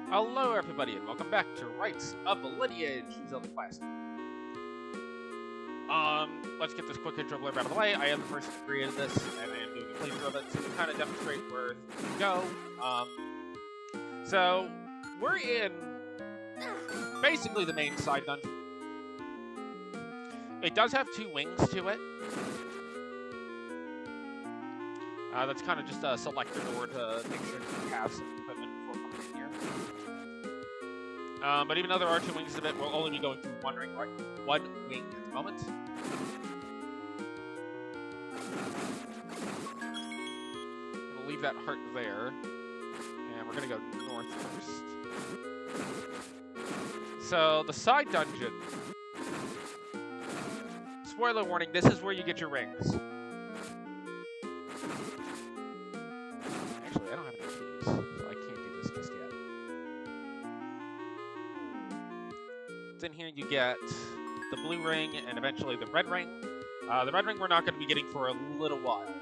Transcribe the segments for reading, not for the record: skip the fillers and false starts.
Hello everybody and welcome back to Rites of Lineage, Zelda Classic. Let's get this quick intro blurb out of the way. I am the person who created this, and I am doing a playthrough of it to kind of demonstrate where things go. So, we're in basically the main side dungeon. It does have two wings to it. That's kind of just a selector door to make sure that you have some equipment before coming in here. But even though there are two wings of it, we'll only be going through one wing at the moment. We'll leave that heart there, and we're gonna go north first. So the side dungeon. Spoiler warning: this is where you get your rings. Actually, I don't have any keys, so I can't do this just yet. In here you get the blue ring and eventually the red ring. The red ring we're not going to be getting for a little while.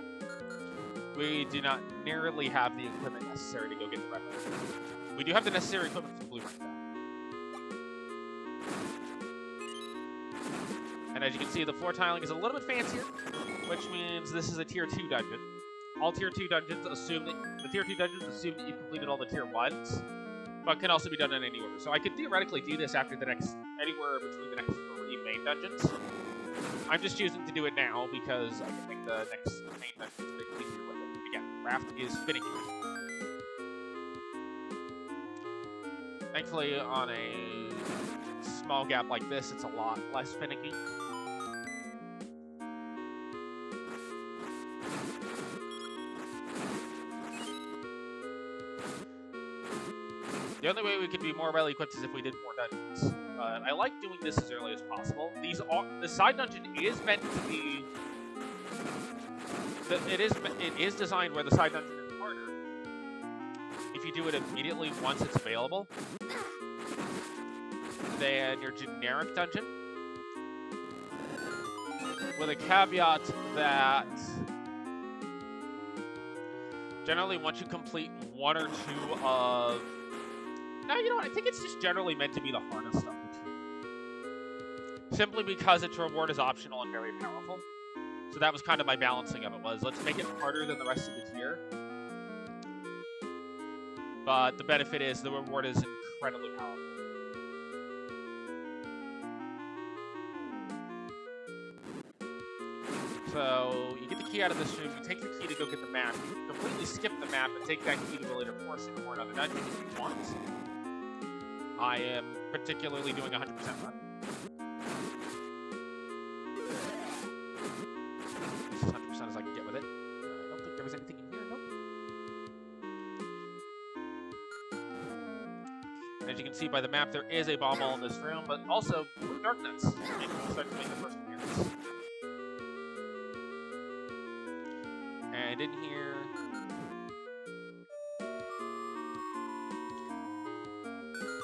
We do not nearly have the equipment necessary to go get the red ring. We do have the necessary equipment for the blue ring though. And as you can see, the floor tiling is a little bit fancier, which means this is a tier 2 dungeon. All tier 2 dungeons assume that you've completed all the tier 1s. But can also be done in any order. So I could theoretically do this after anywhere between the next 3 main dungeons. I'm just choosing to do it now because I can make the next main dungeons a bit easier with it. Again, raft is finicky. Thankfully, on a small gap like this, it's a lot less finicky. The only way we could be more well equipped is if we did more dungeons. But I like doing this as early as possible. The side dungeon is meant to be. It is designed where the side dungeon is harder. If you do it immediately once it's available, than your generic dungeon. With a caveat that generally once you complete one or two of. No, you know what? I think it's just generally meant to be the hardest of the two. Simply because its reward is optional and very powerful. So that was kind of my balancing of it, was let's make it harder than the rest of the tier. But the benefit is the reward is incredibly powerful. So you get the key out of this room, you take the key to go get the map. You can completely skip the map and take that key to go later force it for another dungeon if you want. I am particularly doing 100% run. This is 100% as I can get with it. I don't think there was anything in here, nope. And as you can see by the map, there is a bomb wall in this room, but also blue dark nuts. Maybe we'll start to make the first appearance. And in here.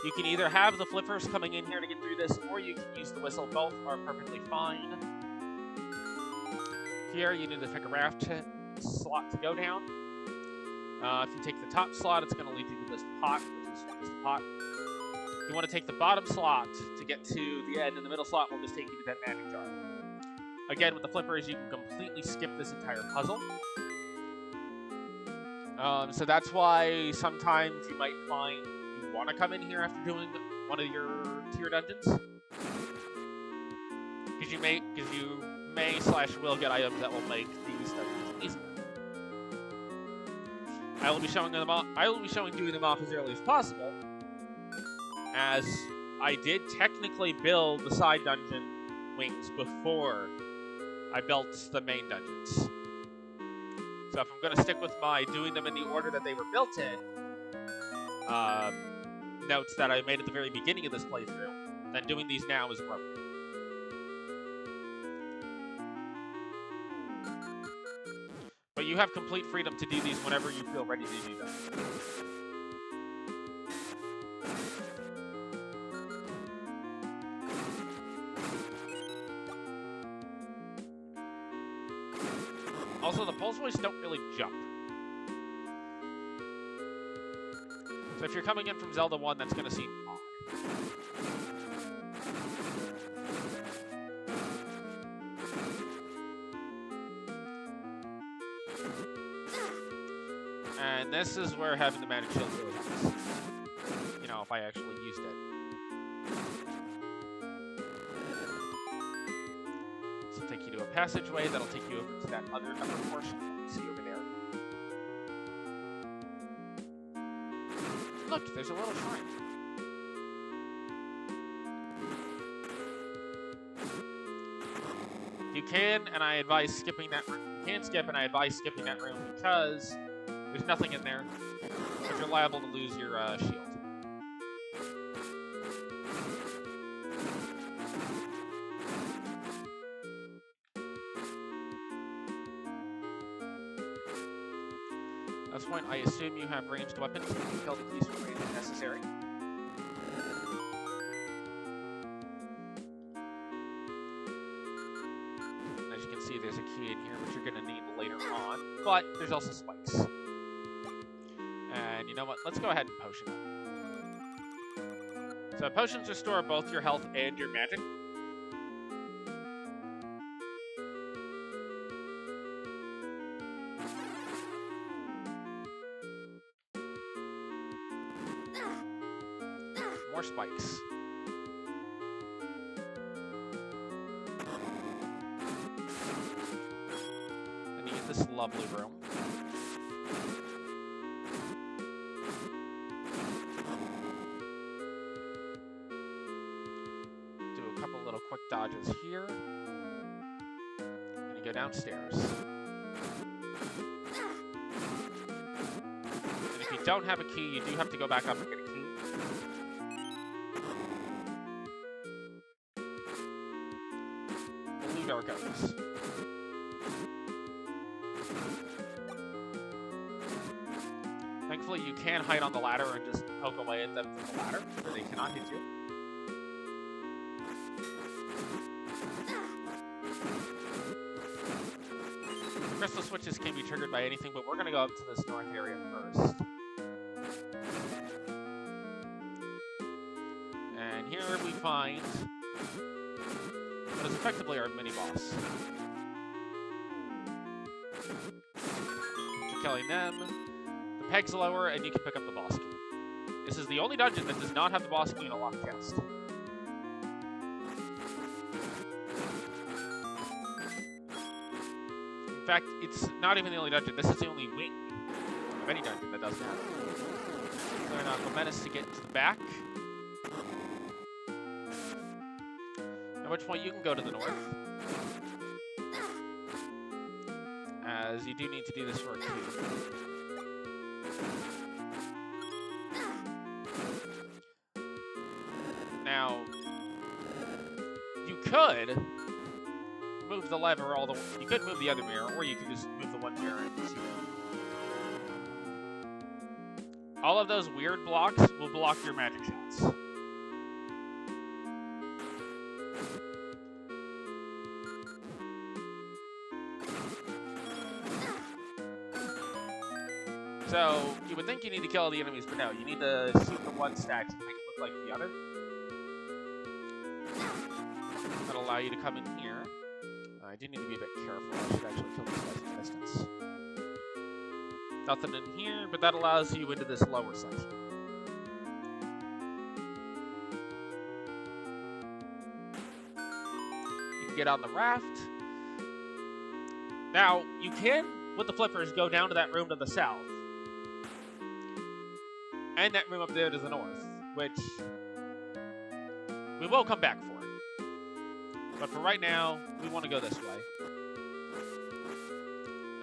You can either have the flippers coming in here to get through this, or you can use the whistle. Both are perfectly fine. Here, you need to pick a raft slot to go down. If you take the top slot, it's going to lead you to this pot, which is just a pot. If you want to take the bottom slot to get to the end, and the middle slot will just take you to that magic jar. Again, with the flippers, you can completely skip this entire puzzle. So that's why sometimes you might find want to come in here after doing one of your tier dungeons, because you may/will get items that will make these dungeons easy. I will be showing doing them off as early as possible, as I did technically build the side dungeon wings before I built the main dungeons. So if I'm going to stick with my doing them in the order that they were built in, notes that I made at the very beginning of this playthrough, then doing these now is appropriate. But you have complete freedom to do these whenever you feel ready to do them. Also, the pulse boys don't really jump. So if you're coming in from Zelda 1, that's going to seem odd. And this is where having the magic shield really helps. You know, if I actually used it. This will take you to a passageway that'll take you over to that other upper portion that you see over there. Look, there's a little shrine. You can, and I advise skipping that room. You can skip, and I advise skipping that room because there's nothing in there, but you're liable to lose your shield. At this point, I assume you have ranged weapons. You can kill the keys from range if necessary. And as you can see, there's a key in here, which you're going to need later on. But there's also spikes. And you know what? Let's go ahead and potion up. So potions restore both your health and your magic. More spikes. Then you get this lovely room. Do a couple little quick dodges here. And you go downstairs. And if you don't have a key, you do have to go back up and get a key. There it goes. Thankfully, you can hide on the ladder and just poke away at them from the ladder, so they cannot hit you. Crystal switches can be triggered by anything, but we're going to go up to this north area first. And here we find what is effectively our mini-boss. After killing them, the peg's lower, and you can pick up the boss key. This is the only dungeon that does not have the boss key in a locked chest. In fact, it's not even the only dungeon. This is the only wing of any dungeon that doesn't have it. Learn Aquamenace to get into the back. At which point you can go to the north. As you do need to do this for a key. Now, you could move the lever all the way. You could move the other mirror, or you could just move the one mirror and see it. All of those weird blocks will block your magic shots. So, you would think you need to kill all the enemies, but no, you need to shoot the one stack to make it look like the other. That'll allow you to come in here. I do need to be a bit careful. I should actually kill these guys from a distance. Nothing in here, but that allows you into this lower section. You can get on the raft. Now, you can, with the flippers, go down to that room to the south. And that room up there to the north, which we will come back for. But for right now, we want to go this way.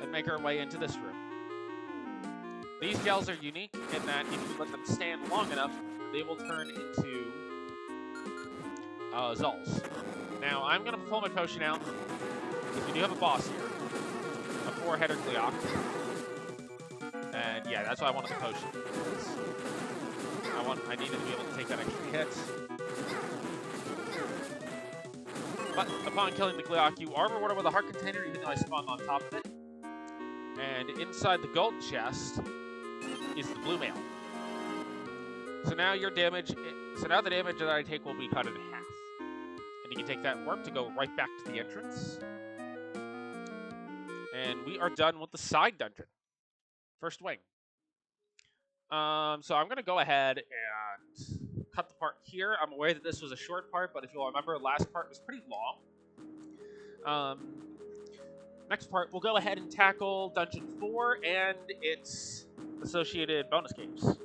And make our way into this room. These gels are unique in that if you let them stand long enough, they will turn into Zulls. Now, I'm going to pull my potion out, because we do have a boss here. A 4-header Gleeok. And yeah, that's why I wanted the potion. I needed to be able to take that extra hit. But upon killing the Gleeok, you are rewarded with a heart container, even though I spawned on top of it. And inside the gold chest is the blue mail. So now your damage, so now the damage that I take will be cut in half. And you can take that warp to go right back to the entrance. And we are done with the side dungeon. First wing. So I'm going to go ahead and cut the part here. I'm aware that this was a short part, but if you'll remember, last part was pretty long. Next part, we'll go ahead and tackle Dungeon 4 and its associated bonus games.